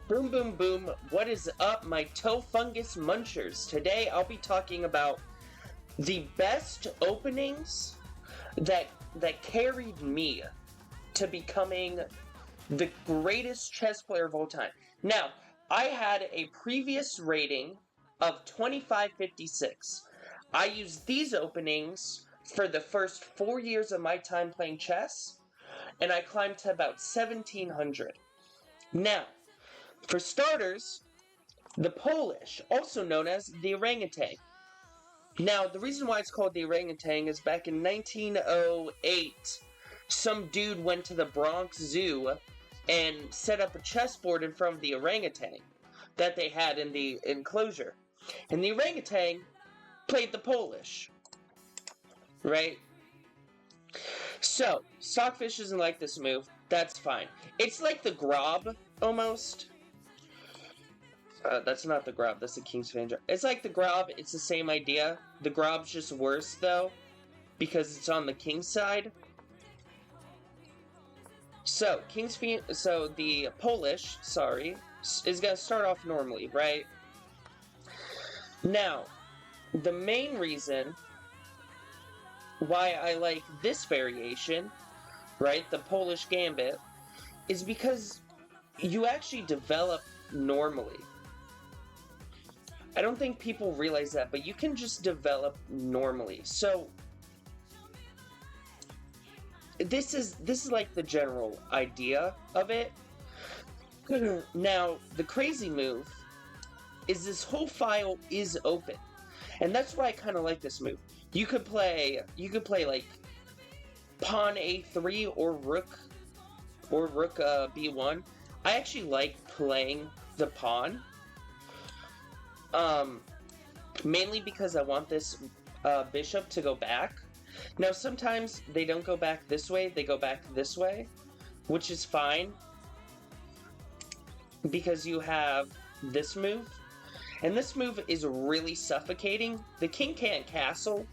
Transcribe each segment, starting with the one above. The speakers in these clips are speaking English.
Boom, boom, boom. What is up, my toe fungus munchers? Today I'll be talking about the best openings that carried me to becoming the greatest chess player of all time. Now, I had a previous rating of 2556. I used these openings for the first 4 years of my time playing chess, and I climbed to about 1700. Now, for starters, the Polish, also known as the orangutan. Now, the reason why it's called the orangutan is back in 1908, some dude went to the Bronx Zoo and set up a chessboard in front of the orangutan that they had in the enclosure. And the orangutan played the Polish, right? So, Stockfish doesn't like this move. That's fine. It's like the Grob, almost. That's not the Grob, that's the King's Fanger. It's like the Grob, it's the same idea. The Grob's just worse, though, because it's on the King's side. So, the Polish, is gonna start off normally, right? Now, the main reason why I like this variation, right, the Polish Gambit, is because you actually develop normally. I don't think people realize that, but you can just develop normally. So this is like the general idea of it. Now, the crazy move is this whole file is open. And that's why I kind of like this move. You could play like pawn a3 or rook b1. I actually like playing the pawn. Mainly because I want this bishop to go back. Now, sometimes they don't go back this way, they go back this way, which is fine, because you have this move, and this move is really suffocating. The king can't castle,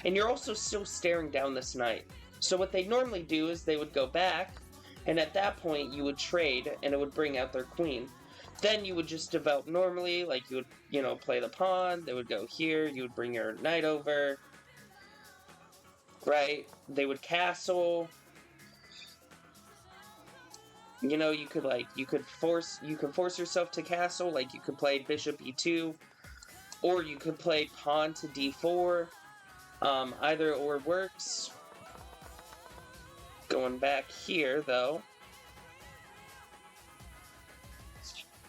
and you're also still staring down this knight. So what they normally do is they would go back, and at that point you would trade, and it would bring out their queen. Then you would just develop normally, like you would, play the pawn, they would go here, you would bring your knight over, right? They would castle. You could force yourself to castle, like you could play bishop e2, or you could play pawn to d4. Either or works. Going back here, though.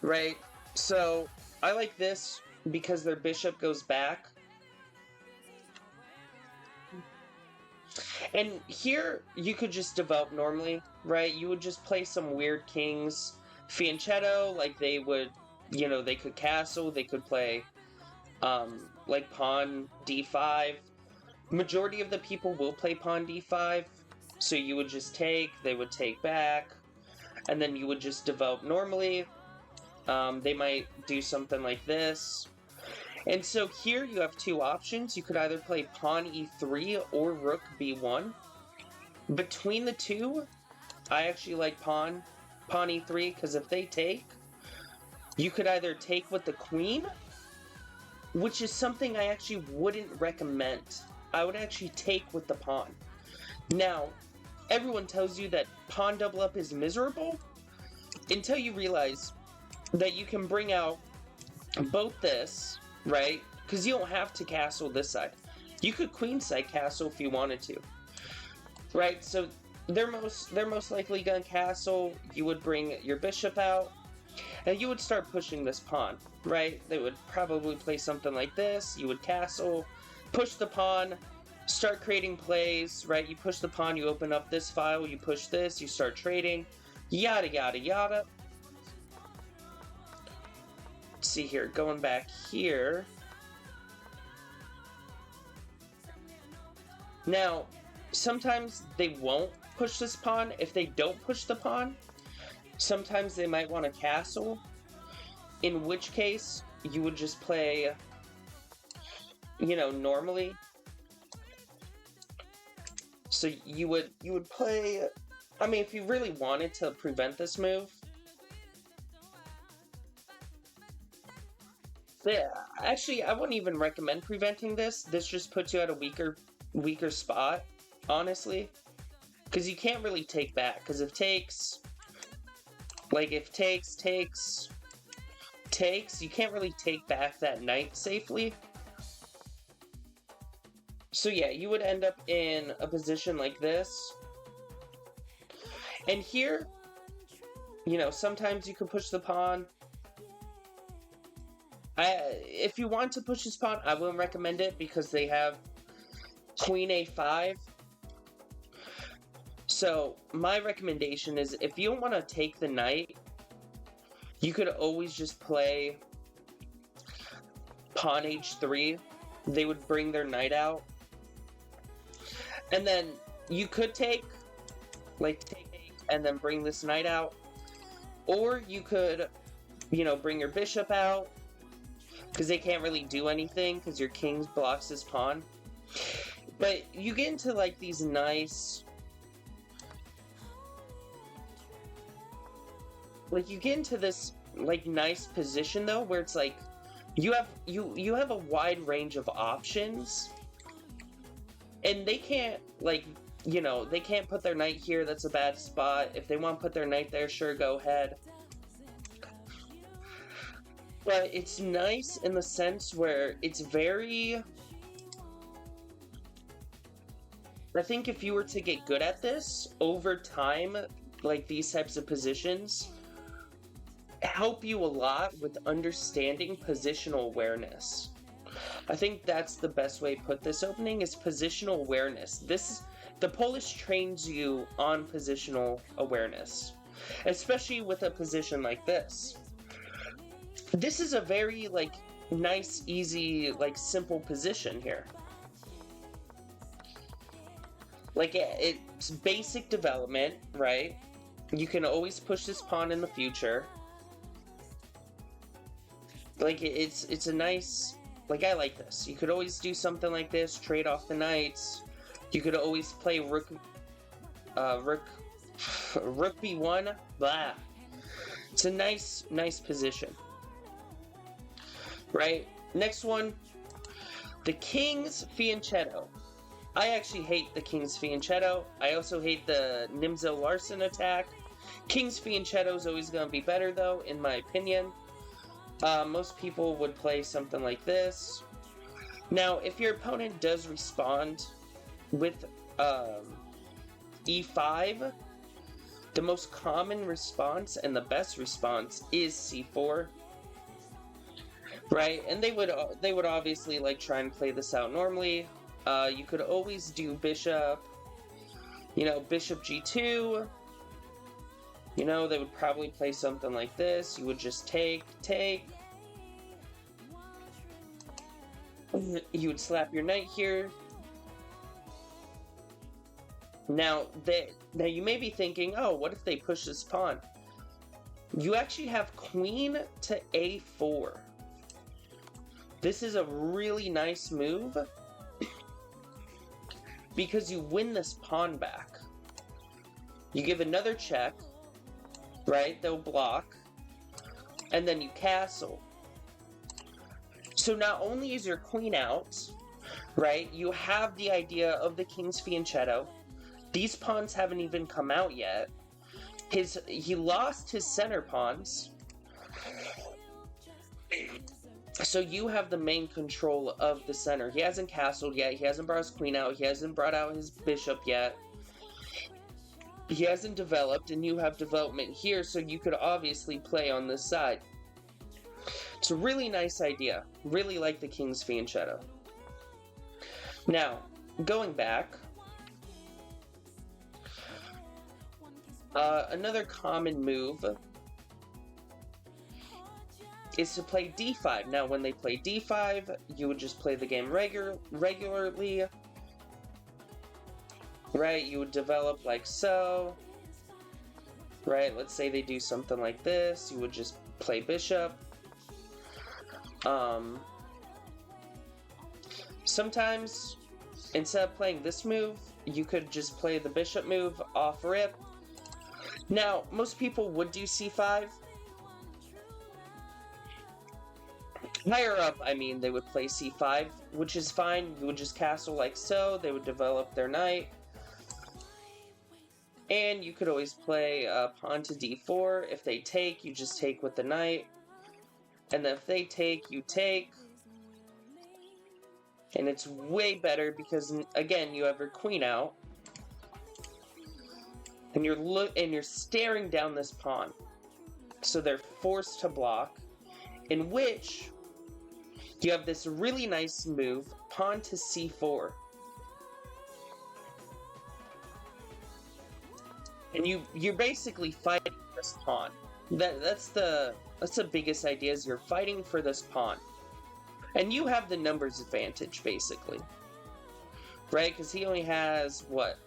Right, so I like this because their bishop goes back. And here, you could just develop normally, right? You would just play some weird kings. Fianchetto, like they would, they could castle, they could play, like pawn d5. Majority of the people will play pawn d5, so you would just take, they would take back, and then you would just develop normally. They might do something like this. And so here you have two options. You could either play pawn e3 or rook b1. Between the two, I actually like pawn e3, because if they take, you could either take with the queen, which is something I actually wouldn't recommend. I would actually take with the pawn. Now, everyone tells you that pawn double up is miserable until you realize that you can bring out both this, right? Because you don't have to castle this side. You could queenside castle if you wanted to, right? So they're most likely gonna castle. You would bring your bishop out, and you would start pushing this pawn, right? They would probably play something like this. You would castle, push the pawn, start creating plays, right? You push the pawn, you open up this file, you push this, you start trading, yada yada yada. See here, going back here. Now, sometimes they won't push this pawn. If they don't push the pawn, sometimes they might want to castle, in which case you would just play, normally. So you would play, I mean, if you really wanted to prevent this move, Actually, I wouldn't even recommend preventing this. This just puts you at a weaker spot, honestly. Because you can't really take back. Because if takes, you can't really take back that knight safely. So yeah, you would end up in a position like this. And here, you know, sometimes you can push the pawn. If you want to push this pawn, I wouldn't recommend it because they have queen a5. So my recommendation is if you don't want to take the knight, you could always just play pawn h3. They would bring their knight out. And then you could take and then bring this knight out. Or you could, you know, bring your bishop out. Because they can't really do anything because your king blocks his pawn. But you get into like these nice... Like you get into this like nice position though where it's like you have a wide range of options. And they can't, like, you know, they can't put their knight here, that's a bad spot. If they want to put their knight there, sure, go ahead. But it's nice in the sense where it's very... I think if you were to get good at this, over time, like these types of positions, help you a lot with understanding positional awareness. I think that's the best way to put this opening is positional awareness. The Polish trains you on positional awareness, especially with a position like this. This is a very like nice, easy, like simple position here. Like it's basic development, right? You can always push this pawn in the future. Like it's a nice. Like, I like this. You could always do something like this, trade off the knights. You could always play rook b1, blah. It's a nice position. Right? Next one, the King's Fianchetto. I actually hate the King's Fianchetto. I also hate the Nimzo Larsen attack. King's Fianchetto is always going to be better, though, in my opinion. Most people would play something like this. Now, if your opponent does respond with e5, the most common response and the best response is c4, right? And they would obviously like try and play this out normally. You could always do bishop, you know, bishop g2. You know, they would probably play something like this. You would just take. You would slap your knight here. Now you may be thinking, oh, what if they push this pawn? You actually have queen to a4. This is a really nice move because you win this pawn back. You give another check. Right? They'll block. And then you castle. So not only is your queen out, right? You have the idea of the King's Fianchetto. These pawns haven't even come out yet. He lost his center pawns. So you have the main control of the center. He hasn't castled yet. He hasn't brought his queen out. He hasn't brought out his bishop yet. He hasn't developed, and you have development here, so you could obviously play on this side. It's a really nice idea. Really like the King's Fianchetto. Now, going back, another common move is to play d5. Now, when they play d5, you would just play the game regularly. Right, you would develop like so. Right, let's say they do something like this. You would just play bishop. Sometimes, instead of playing this move, you could just play the bishop move off rip. Now, most people would do c5. Higher up, I mean, they would play c5, which is fine. You would just castle like so. They would develop their knight. And you could always play pawn to d4. If they take, you just take with the knight. And then if they take, you take. And it's way better because, again, you have your queen out. And you're staring down this pawn. So they're forced to block. In which you have this really nice move, pawn to c4. And you're basically fighting this pawn. That's the biggest idea, is you're fighting for this pawn. And you have the numbers advantage, basically. Right? Because he only has, what?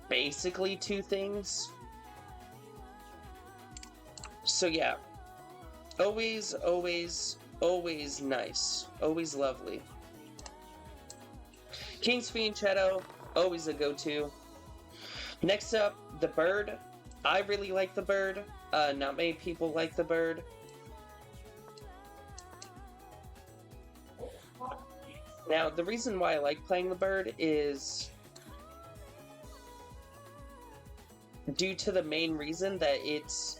Basically 2 things. So yeah. Always, always, always nice. Always lovely. King's Fianchetto, always a go-to. Next up, the bird. I really like the bird. Not many people like the bird. Now, the reason why I like playing the bird is due to the main reason that it's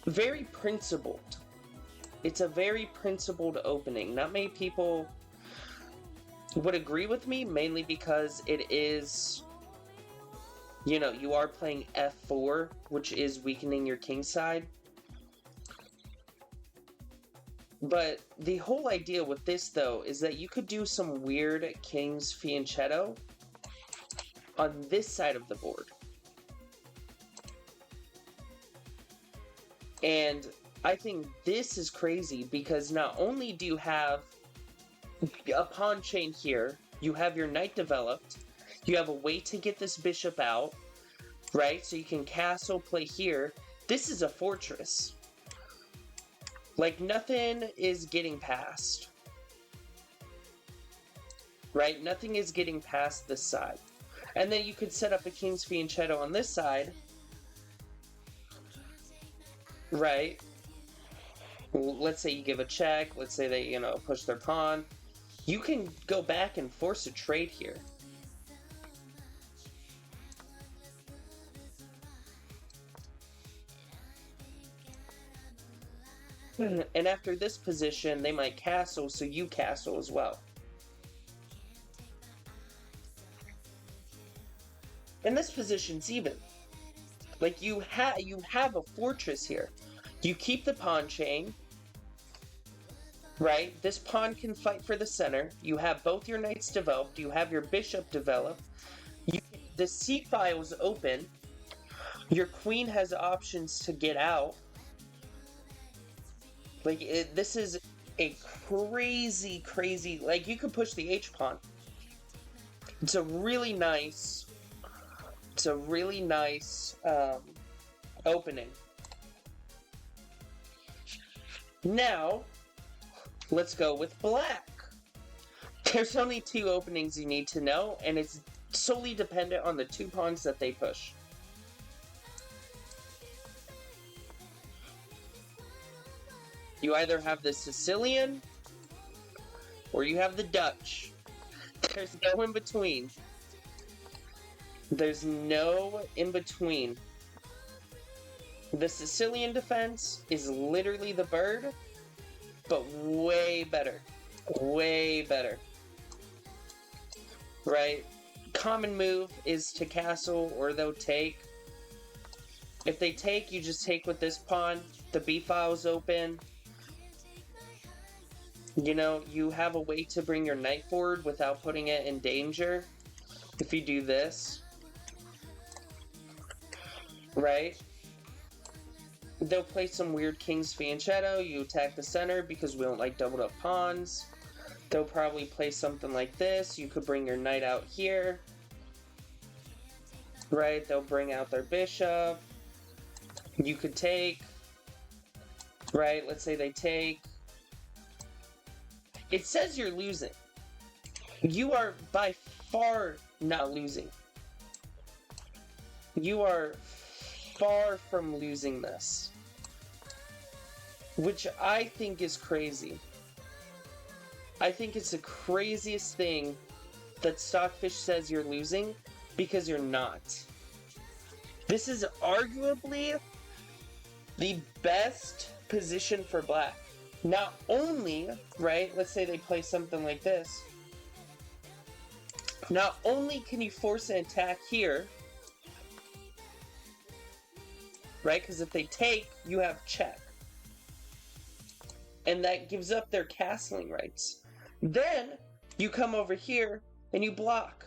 very principled. It's a very principled opening. Not many people would agree with me, mainly because it is, you know, you are playing f4, which is weakening your king side. But the whole idea with this, though, is that you could do some weird King's Fianchetto on this side of the board. And I think this is crazy because not only do you have a pawn chain here, you have your knight developed, you have a way to get this bishop out, right? So you can castle play here. This is a fortress. Like, nothing is getting past. Right? Nothing is getting past this side. And then you could set up a King's Fianchetto on this side. Right? Let's say you give a check. Let's say they, you know, push their pawn. You can go back and force a trade here. And after this position, they might castle, so you castle as well. And this position's even. Like, you have a fortress here. You keep the pawn chain, right? This pawn can fight for the center. You have both your knights developed. You have your bishop developed. The c-file is open. Your queen has options to get out. Like, this is a crazy, crazy... Like, you could push the h-pawn. It's a really nice... It's a really nice opening. Now, let's go with black. There's only 2 openings you need to know, and it's solely dependent on the 2 pawns that they push. You either have the Sicilian, or you have the Dutch. There's no in between. There's no in between. The Sicilian defense is literally the bird, but way better. Way better. Right? Common move is to castle, or they'll take. If they take, you just take with this pawn. The b-file is open. You know, you have a way to bring your knight forward without putting it in danger. If you do this. Right? They'll play some weird King's Fianchetto. You attack the center because we don't like doubled up pawns. They'll probably play something like this. You could bring your knight out here. Right? They'll bring out their bishop. You could take. Right? Let's say they take. It says you're losing. You are by far not losing. You are far from losing this. which I think is crazy. I think it's the craziest thing that Stockfish says you're losing, because you're not. This is arguably the best position for black. Not only, right, let's say they play something like this. Not only can you force an attack here, right, because if they take, you have check. And that gives up their castling rights. Then, you come over here, and you block.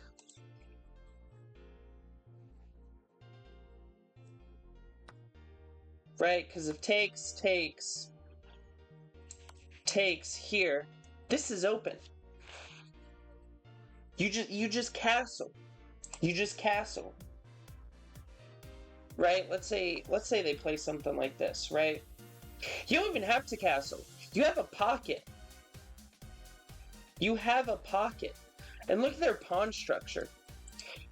Right, because if takes here, this is open. You just castle. You just castle. Right? Let's say they play something like this, right? You don't even have to castle. You have a pocket. You have a pocket. And look at their pawn structure.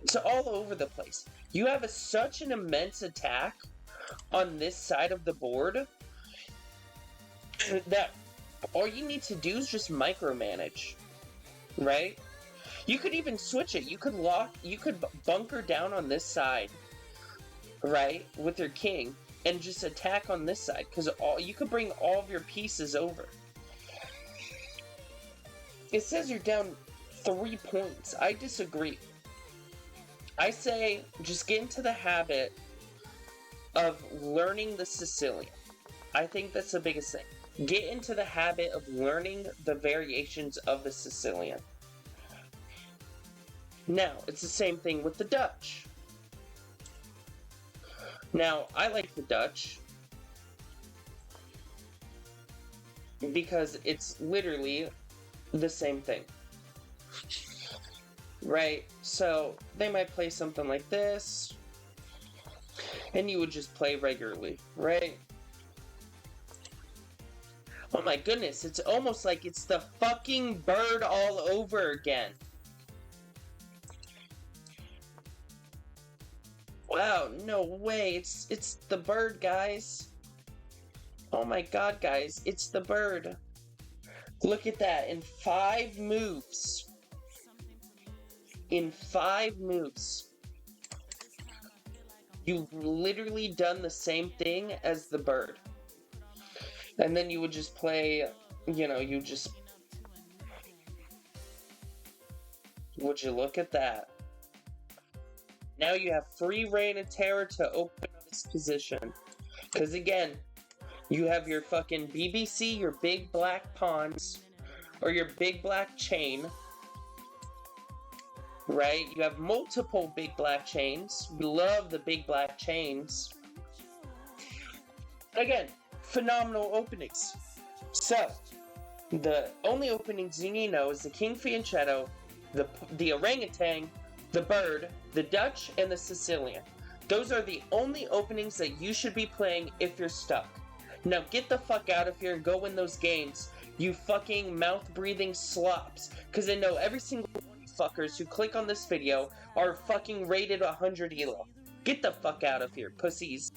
It's all over the place. You have such an immense attack on this side of the board that all you need to do is just micromanage, right? You could even switch it. You could bunker down on this side, right, with your king, and just attack on this side, because you could bring all of your pieces over. It says you're down 3 points. I disagree. I say just get into the habit of learning the Sicilian. I think that's the biggest thing. Get into the habit of learning the variations of the Sicilian. Now, it's the same thing with the Dutch. Now, I like the Dutch because it's literally the same thing. Right? So, they might play something like this, and you would just play regularly, right? Oh my goodness, it's almost like it's the fucking bird all over again. Wow, no way, it's the bird, guys. Oh my god, guys, it's the bird. Look at that, in 5 moves. In 5 moves. You've literally done the same thing as the bird. And then you would just play, would you look at that? Now you have free reign of terror to open this position. Because again, you have your fucking BBC, your big black pawns, or your big black chain. Right? You have multiple big black chains. We love the big black chains. Again, phenomenal openings. So, the only openings you need to know is the King Fianchetto, the Orangutan, the Bird, the Dutch, and the Sicilian. Those are the only openings that you should be playing if you're stuck. Now get the fuck out of here and go win those games, you fucking mouth-breathing slops. Because I know every single one of you fuckers who click on this video are fucking rated 100 elo. Get the fuck out of here, pussies.